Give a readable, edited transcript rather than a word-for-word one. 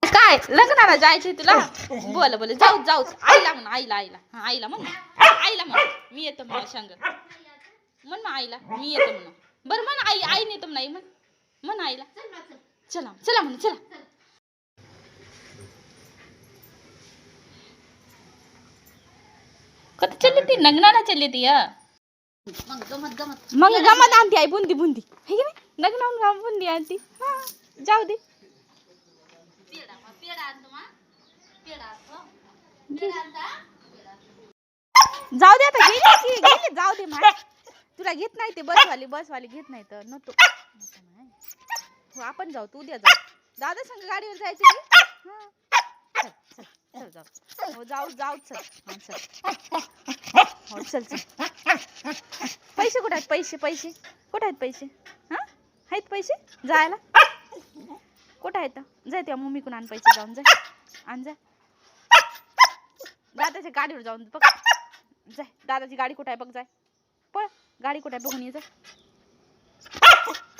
काय लग्नाला जायचंय तुला? बोल बोल जाऊ जाऊ आईला म्हण आईला आईला हा आईला म्हण आईला म्हण मी येतो म्हणा सांग म्हण मग आईला मी येतो म्हणा बरं म्हण आई आई नेतो नाही म्हण म्हण आईला चला चला म्हण चला कधी चालली ती लग्नाला चालली ती मग गमत आणती आई बुंदी बुंदी हे की नाही लग्नाहून गाव बुंदी आणती हा जाऊ दे जाऊ दे आता गेली की गेली जाऊ दे माय तुला घेत नाही ते बसवाली घेत नाही तर नको हो आपण जाऊ तू उद्या जाऊ दादा संग गाडीवर जायचं की चल चल चल जाऊ हो जाऊ जाऊ चल हा चल हो चल चल पैसे कुठे आहेत पैसे पैसे कुठे आहेत पैसे हा आहेत पैसे जायला कुठे आहेत जाय त्या मम्मीकडून आण पैसे जाऊन जाय आण जा दादाच्या गाडीवर जाऊन बघ जाय दादाची गाडी कुठे आहे बघ जाय पळ गाडी कुठे आहे बघून ये जा